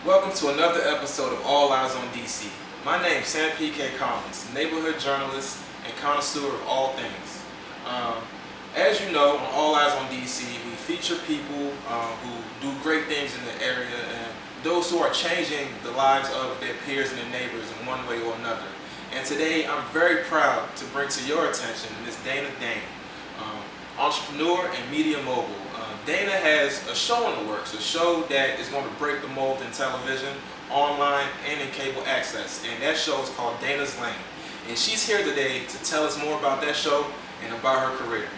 Welcome to another episode of All Eyes on DC. My name is P.KK, neighborhood journalist and connoisseur of all things. As you know, on All Eyes on DC, we feature people who do great things in the area and those who are changing the lives of their peers and their neighbors in one way or another. And today, I'm very proud to bring to your attention Ms. Dayne, entrepreneur and media mogul. Dayne has a show in the works, a show that is going to break the mold in television, online, and in cable access. And that show is called Dayne's Lane. And she's here today to tell us more about that show and about her career.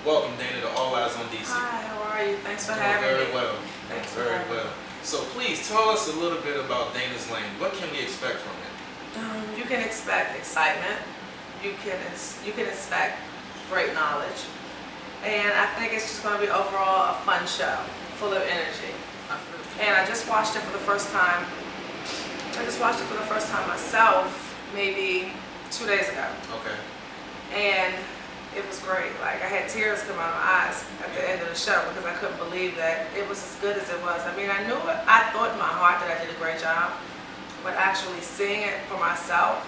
Welcome, Dayne, to All Eyes on DC. Hi, how are you? Thanks for having me. Very well. Thanks very well. So please tell us a little bit about Dayne's Lane. What can we expect from it? You can expect excitement. You can expect great knowledge. And I think it's just going to be overall a fun show, full of energy. And I just watched it for the first time. Myself, maybe 2 days ago. Okay. And it was great. Like, I had tears come out of my eyes at the end of the show because I couldn't believe that it was as good as it was. I mean, I thought in my heart that I did a great job, but actually seeing it for myself,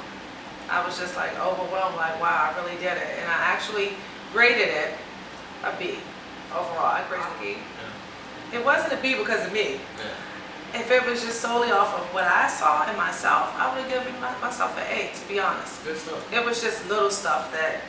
I was just like overwhelmed, like, wow, I really did it. And I actually graded it a B overall. I graded a B. Yeah. It wasn't a B because of me. Yeah. If it was just solely off of what I saw in myself, I would have given myself an A, to be honest. Good stuff. It was just little stuff that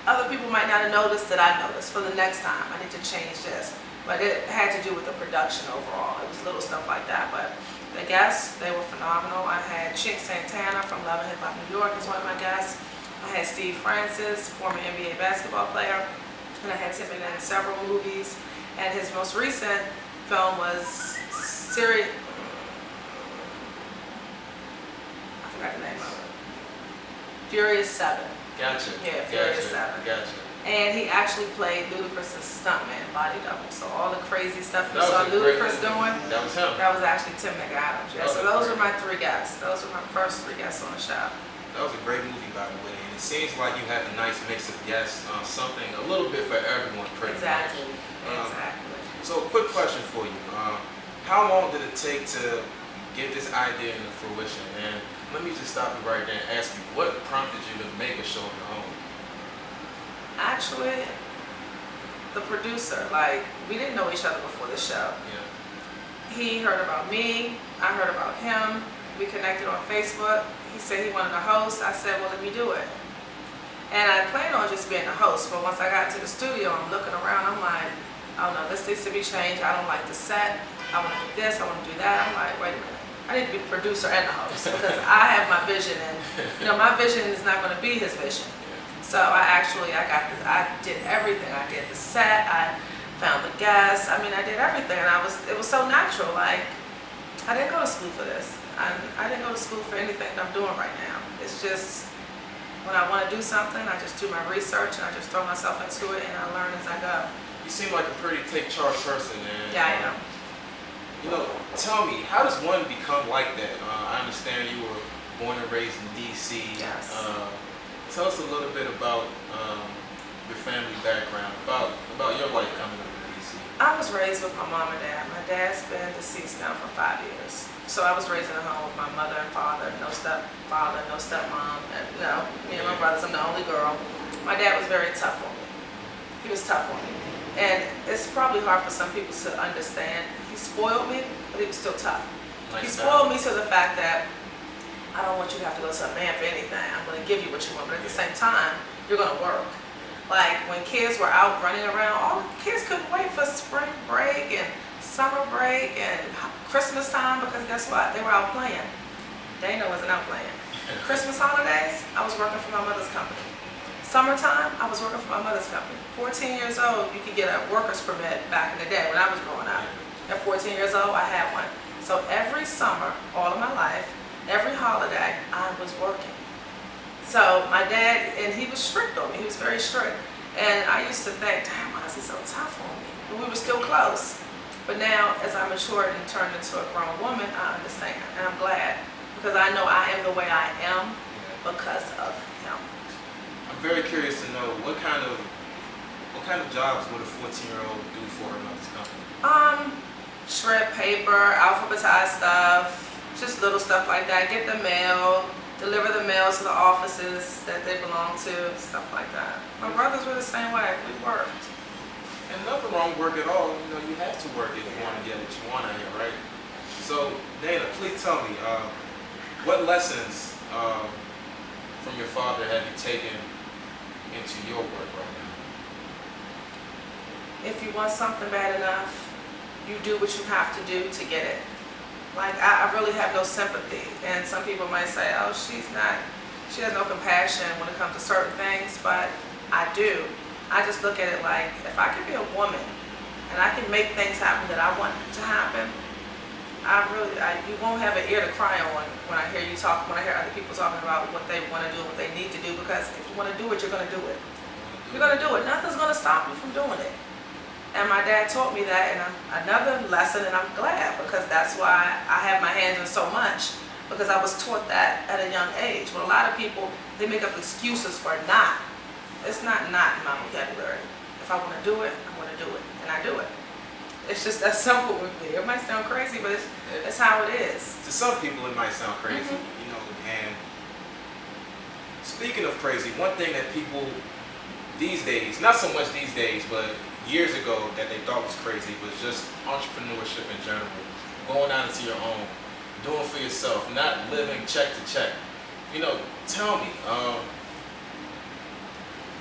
other people might not have noticed that I noticed. For the next time, I need to change this. But it had to do with the production overall. It was little stuff like that. But the guests, they were phenomenal. I had Chick Santana from Love and Hip Hop New York as one of my guests. I had Steve Francis, former NBA basketball player. And I had him in several movies. And his most recent film was I forgot the name of it. Furious 7. Gotcha. Yeah, Furious 7. Gotcha. And he actually played Ludacris's stuntman, body double. So all the crazy stuff you saw Ludacris doing, that was him. That was actually Tim McAdams. Yeah. So those were my 3 guests. Those were my first 3 guests on the show. That was a great movie, by the way. And it seems like you have a nice mix of guests, something a little bit for everyone, pretty much. Exactly. So, quick question for you. How long did it take to get this idea into fruition? And let me just stop you right there and ask you, what prompted you to make a show of your own? Actually, the producer, like, we didn't know each other before the show. Yeah. He heard about me, I heard about him, we connected on Facebook. He said he wanted to host. I said, well, let me do it. And I planned on just being a host, but once I got to the studio, I'm looking around, I'm like, oh no, this needs to be changed. I don't like the set. I want to do this, I want to do that. I'm like, wait a minute. I need to be the producer and the host because I have my vision, and my vision is not going to be his vision. So I did everything. I did the set, I found the guests. I mean, I did everything, and it was so natural. Like, I didn't go to school for this. I didn't go to school for anything that I'm doing right now. It's just, when I want to do something, I just do my research and I just throw myself into it and I learn as I go. You seem like a pretty take-charge person, and yeah, I am. Tell me, how does one become like that? I understand you were born and raised in DC. Yes. Tell us a little bit about your family background, about your life coming up in DC. I was raised with my mom and dad. My dad's been deceased now for 5 years. So I was raised in a home with my mother and father, no stepfather, no stepmom. Me and my brothers, I'm the only girl. My dad was very tough on me. He was tough on me. And it's probably hard for some people to understand. He spoiled me, but he was still tough. He spoiled me to the fact that I don't want you to have to go to a man for anything. I'm going to give you what you want, but at the same time, you're going to work. Like, when kids were out running around, all the kids couldn't wait for spring break and summer break and Christmas time, because guess what? They were out playing. Dayne wasn't out playing. Christmas holidays, I was working for my mother's company. Summertime, I was working for my mother's company. 14 years old, you could get a worker's permit back in the day when I was growing up. At 14 years old, I had one. So every summer, all of my life, every holiday, I was working. So my dad, and he was strict on me. He was very strict. And I used to think, damn, why is he so tough on me? But we were still close. But now, as I matured and turned into a grown woman, I understand. And I'm glad. Because I know I am the way I am because of him. I'm very curious to know what kind of jobs would a 14-year-old do for her mother's company? shred paper, alphabetized stuff, just little stuff like that. Get the mail, deliver the mail to the offices that they belong to, stuff like that. My brothers were the same way. We worked. And nothing wrong with work at all. You know, you have to work if you want to get what you want out here, right? So, Dana, please tell me, what lessons from your father have you taken into your work right now? If you want something bad enough, you do what you have to do to get it. Like, I really have no sympathy. And some people might say, oh, she has no compassion when it comes to certain things, but I do. I just look at it like, if I can be a woman and I can make things happen that I want to happen, you won't have an ear to cry on when I hear you talk, when I hear other people talking about what they want to do, what they need to do, because if you want to do it, you're going to do it. You're going to do it. Nothing's going to stop you from doing it. And my dad taught me that, and another lesson, and I'm glad, because that's why I have my hands in so much, because I was taught that at a young age. But a lot of people, they make up excuses for not. It's not in my vocabulary. If I want to do it, I want to do it, and I do it. It's just that simple with me. It might sound crazy, but it's how it is. To some people, it might sound crazy, you know. And speaking of crazy, one thing that people these days, not so much these days, but years ago that they thought was crazy was just entrepreneurship in general. Going out into your own, doing for yourself, not living check to check. You know, tell me,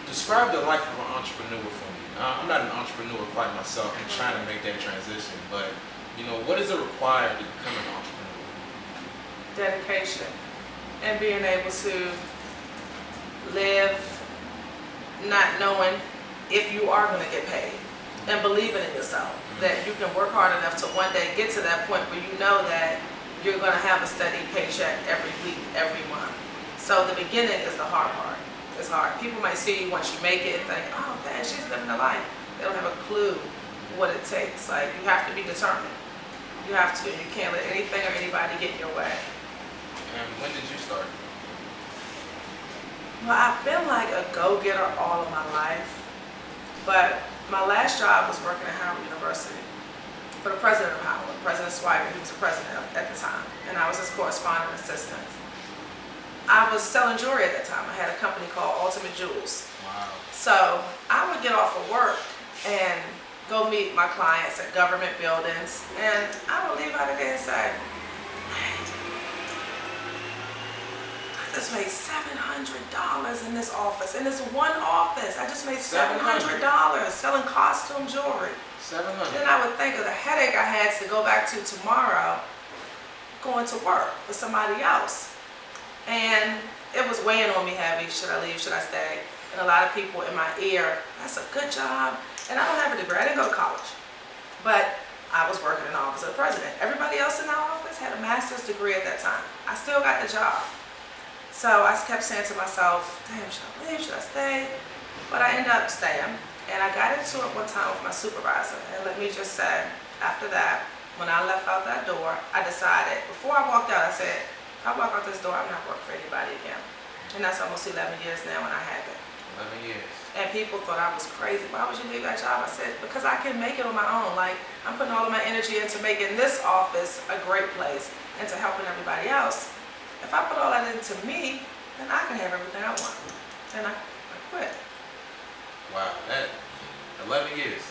describe the life of an entrepreneur for me. I'm not an entrepreneur quite myself. I'm trying to make that transition, but you know, what is it required to become an entrepreneur? Dedication and being able to live not knowing if you are going to get paid, and believing in yourself that you can work hard enough to one day get to that point where you know that you're going to have a steady paycheck every week, every month. So the beginning is the hard part. It's hard. People might see you once you make it and think, oh man, she's living a life. They don't have a clue what it takes. Like, you have to be determined. You have to. You can't let anything or anybody get in your way. And when did you start? Well, I've been like a go-getter all of my life, but my last job was working at Howard University for the president of Howard, President Swiger. He was the president at the time, and I was his correspondent assistant. I was selling jewelry at that time. I had a company called Ultimate Jewels. Wow. So I would get off of work and go meet my clients at government buildings, and I would leave out of there and say, I just made $700 in this office, in this one office. I just made $700 selling costume jewelry. $700. Then I would think of the headache I had to go back to tomorrow, going to work for somebody else. And it was weighing on me heavy. Should I leave? Should I stay? And a lot of people in my ear, that's a good job. And I don't have a degree. I didn't go to college. But I was working in the office of the president. Everybody else in that office had a master's degree at that time. I still got the job. So I kept saying to myself, damn, should I leave? Should I stay? But I ended up staying. And I got into it one time with my supervisor. And let me just say, after that, when I left out that door, I decided, before I walked out, I said, if I walk out this door, I'm not working for anybody again. And that's almost 11 years now, and I haven't. 11 years. And people thought I was crazy. Why would you leave that job? I said, because I can make it on my own. Like, I'm putting all of my energy into making this office a great place and to helping everybody else. If I put all that into me, then I can have everything I want. And I quit. Wow, that 11 years.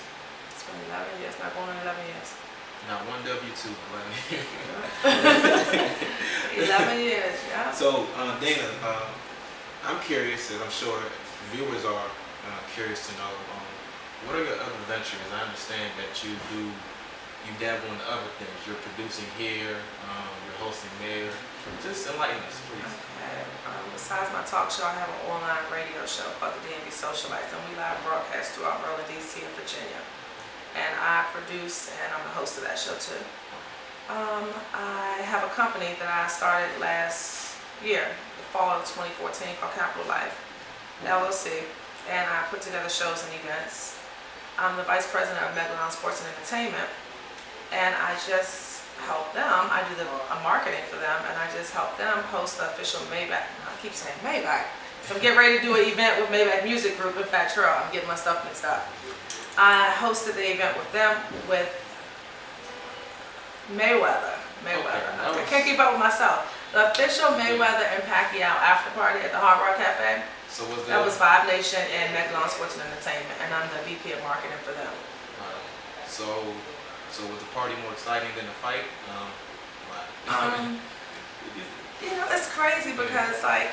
It's been 11 years, not going on 11 years. Not one W-2, 11 years, yeah. So, Dana, I'm curious, and I'm sure viewers are curious to know, what are your other ventures? I understand that you dabble in other things. You're producing here, you're hosting there. Just enlighten us, please. Okay. Besides my talk show, I have an online radio show called the DMV Socialites, and we live broadcast throughout Maryland, DC, and Virginia. And I produce, and I'm the host of that show too. I have a company that I started last year, the fall of 2014, called Capital Life, LLC, and I put together shows and events. I'm the vice president of Megalon Sports and Entertainment, and I just help them. I do a marketing for them, and I just help them host the official Maybach. I keep saying Maybach. So I'm getting ready to do an event with Maybach Music Group in Fatrell. I'm getting my stuff mixed up. I hosted the event with them with Mayweather. Okay, I can't keep up with myself. The official Mayweather and Pacquiao after party at the Hard Rock Cafe. So was that was Vibe Nation and Megalon Sports and Entertainment, and I'm the VP of marketing for them. So was the party more exciting than the fight? You know, it's crazy because like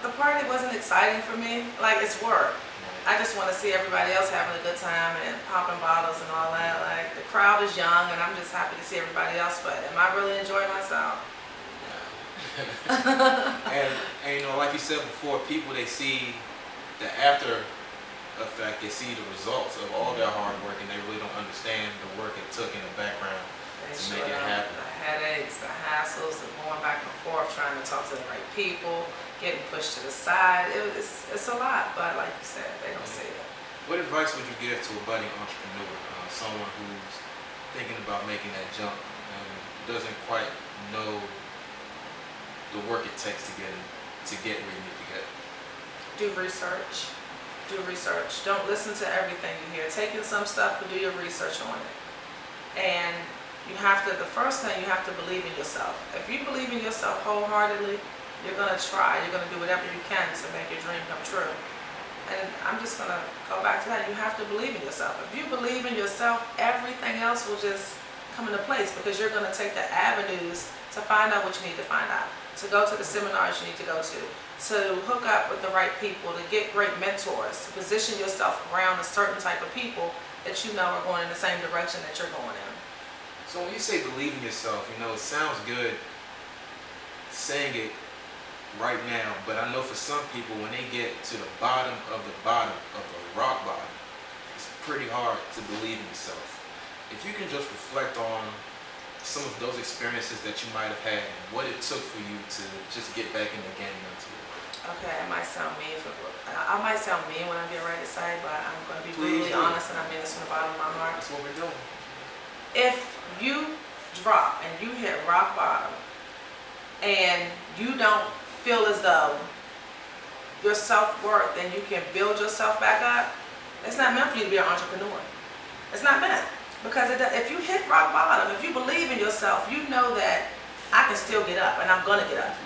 the party wasn't exciting for me. Like it's work. I just want to see everybody else having a good time and popping bottles and all that. Like the crowd is young, and I'm just happy to see everybody else. But am I really enjoying myself? and you know, like you said before, people, they see the after effect, they see the results of all their hard work, and they really don't understand the work it took in the background to make it happen. The headaches, the hassles, the going back and forth, trying to talk to the right people, getting pushed to the side. It's a lot, but like you said, they don't see it. What advice would you give to a budding entrepreneur, someone who's thinking about making that jump and doesn't quite know the work it takes to get where you need to get? Do research. Do research. Don't listen to everything you hear. Take in some stuff, but do your research on it. And you have to, the first thing, you have to believe in yourself. If you believe in yourself wholeheartedly, you're going to try. You're going to do whatever you can to make your dream come true. And I'm just going to go back to that. You have to believe in yourself. If you believe in yourself, everything else will just come into place, because you're going to take the avenues to find out what you need to find out, to go to the seminars you need to go to hook up with the right people, to get great mentors, to position yourself around a certain type of people that you know are going in the same direction that you're going in. So when you say believe in yourself, you know, it sounds good saying it right now, but I know for some people, when they get to the bottom of the rock bottom, it's pretty hard to believe in yourself. If you can just reflect on some of those experiences that you might have had and what it took for you to just get back in the game mentally. Okay, I might sound mean when I get ready to say, but I'm going to be brutally honest, and I mean this from the bottom of my heart. That's what we're doing. If you drop and you hit rock bottom and you don't feel as though your self-worth and you can build yourself back up, it's not meant for you to be an entrepreneur. It's not meant. Because if you hit rock bottom, if you believe in yourself, you know that I can still get up, and I'm going to get up.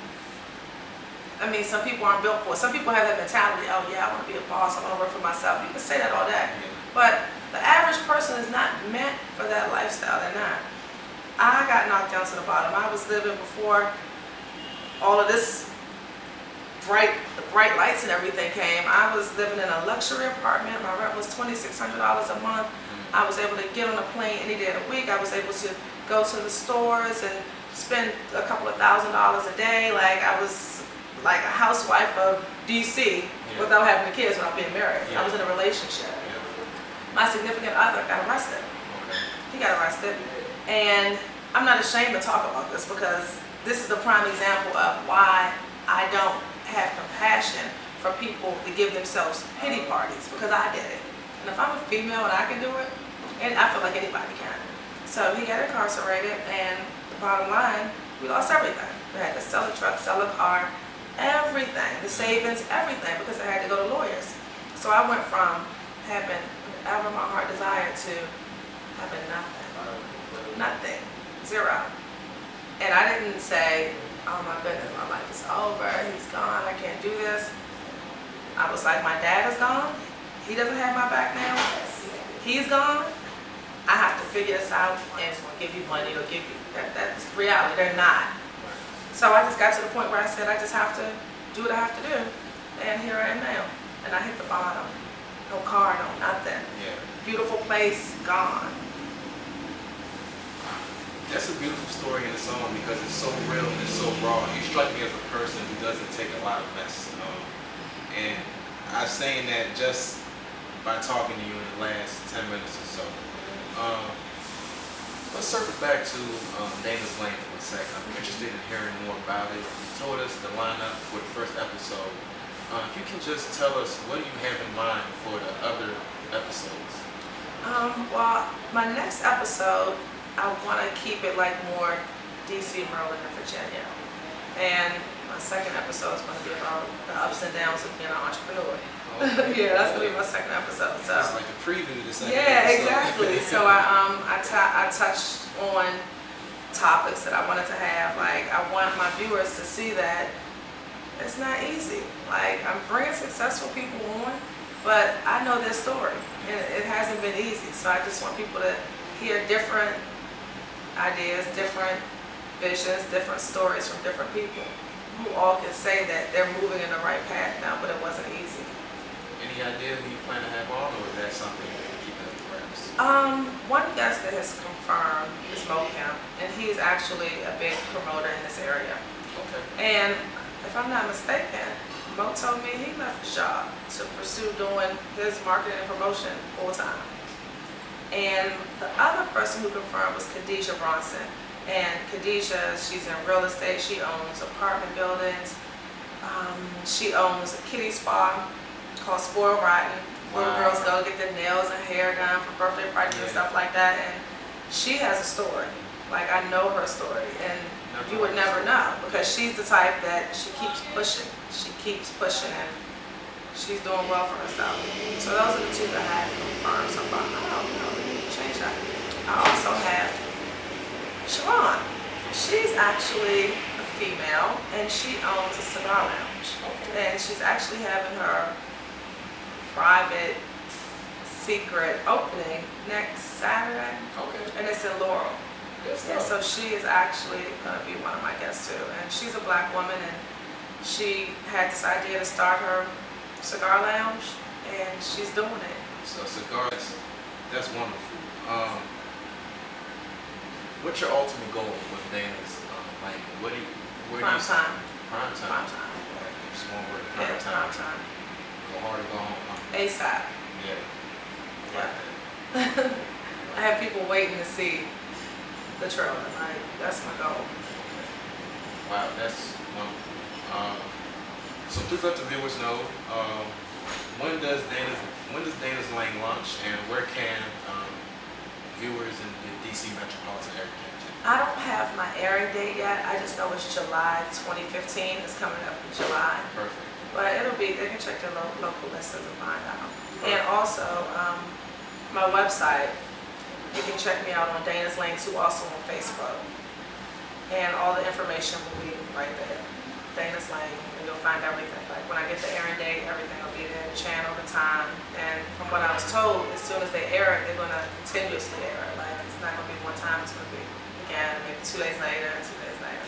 I mean, some people aren't built for it. Some people have that mentality, oh yeah, I want to be a boss, I want to work for myself. You can say that all day. But the average person is not meant for that lifestyle. They're not. I got knocked down to the bottom. I was living before all of this bright lights and everything came. I was living in a luxury apartment. My rent was $2,600 a month. I was able to get on a plane any day of the week. I was able to go to the stores and spend a couple of $1,000s a day. Like I was like a housewife of DC without having the kids, without being married. I was in a relationship. My significant other got arrested. He got arrested. And I'm not ashamed to talk about this, because this is a prime example of why I don't have compassion for people to give themselves pity parties, because I did it. And if I'm a female and I can do it, and I feel like anybody can. So he got incarcerated, and the bottom line, we lost everything. We had to sell a truck, sell a car, everything, the savings, everything, because I had to go to lawyers. So I went from having whatever my heart desired to having nothing, zero. And I didn't say, oh my goodness, my life is over, he's gone, I can't do this. I was like, my dad is gone. He doesn't have my back now. He's gone. I have to figure this out and give you money or give you that's reality. They're not. So I just got to the point where I said I just have to do what I have to do. And here I am now. And I hit the bottom. No car, no nothing. Beautiful place, gone. That's a beautiful story in its own, because it's so real and it's so raw. You strike me as a person who doesn't take a lot of mess. And I'm saying that just by talking to you in the last 10 minutes or so. Let's circle back to Dayne's Lane for a second. I'm interested in hearing more about it. You told us the lineup for the first episode. If you can just tell us, what do you have in mind for the other episodes? Well, my next episode, I want to keep it like more DC, Maryland, and Virginia. And my second episode is going to be about the ups and downs of being an entrepreneur. Yeah, that's going to be my second episode. So it's like a preview to the second episode. episode. Exactly. So I touched on topics that I wanted to have. Like, I want my viewers to see that it's not easy. Like, I'm bringing successful people on, but I know their story, and it hasn't been easy. So I just want people to hear different ideas, different visions, different stories from different people who all can say that they're moving in the right path now, but it wasn't easy. Any idea who you plan to have on, or is that something you're keeping in the wraps? One guest that has confirmed is Mo Kemp, and he's actually a big promoter in this area. Okay. And if I'm not mistaken, Mo told me he left his job to pursue doing his marketing and promotion full time. And the other person who confirmed was Khadijah Bronson. And Khadijah, she's in real estate. She owns apartment buildings. She owns a kiddie spa called Spoiled Rotten. Little girls go get their nails and hair done for birthday parties and stuff like that. And she has a story. Like, I know her story. And you would never know, because she's the type that she keeps pushing. She keeps pushing, and she's doing well for herself. So those are the two that I have confirmed so far. We need to change that. I also have Sharon. She's actually a female, and she owns a cigar lounge. And she's actually having her private, secret opening next Saturday. Okay. And it's in Laurel. Yeah, so she is actually going to be one of my guests too. And she's a black woman, and she had this idea to start her cigar lounge, and she's doing it. So cigars, that's wonderful. What's your ultimate goal with Dayne's lane? Where do you Prime time. Prime time. Prime time. Just one word. Yeah, prime time. Go hard or go home. Huh? ASAP. Yeah. Yeah. I have people waiting to see the trailer. Like, that's my goal. Wow, that's wonderful. So please let the viewers know, when does Dayne's Lane launch, and where can viewers in the DC metropolitan area catch it? I don't have my airing date yet. I just know it's July 2015. It's coming up in July. Perfect. But they can check their local listings and find out. And also, my website, you can check me out on Dayne's Lane 2, also on Facebook. And all the information will be right there. Dayne's Lane, and you'll find everything. Like, when I get the airing date, everything will be there, the channel, the time. And from what I was told, as soon as they air it, they're going to continuously air it. Like, it's not going to be one time, it's going to be again, maybe 2 days later, 2 days later.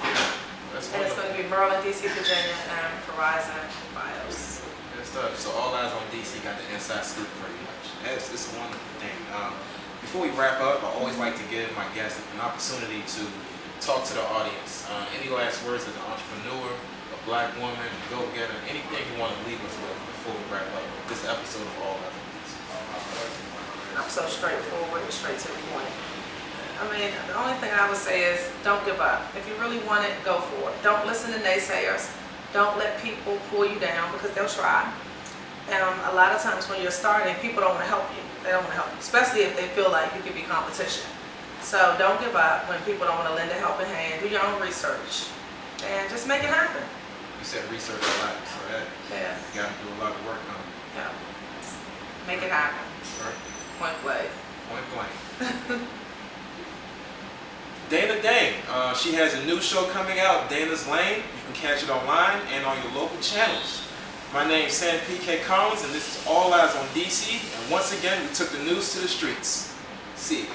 And it's going to be Maryland, DC, Virginia, and Verizon, Bios. Good stuff. So All Eyes on DC got the inside scoop pretty much. It's a wonderful thing. Before we wrap up, I always like to give my guests an opportunity to talk to the audience. Any last words as an entrepreneur, a black woman, a go-getter, anything you want to leave us with before we wrap up this episode of All Eyes on DC? I'm so straightforward and straight to the point. I mean, the only thing I would say is don't give up. If you really want it, go for it. Don't listen to naysayers. Don't let people pull you down, because they'll try. And a lot of times when you're starting, people don't want to help you. They don't want to help you, especially if they feel like you could be competition. So don't give up when people don't want to lend a helping hand. Do your own research and just make it happen. You said research a lot, so that you got to do a lot of work on it. Yeah. Make it happen. Perfect. Point blank. Point blank. Dayne, she has a new show coming out, Dayne's Lane. You can catch it online and on your local channels. My name's Sam P.K. Collins, and this is All Eyes on DC. And once again, we took the news to the streets. See you.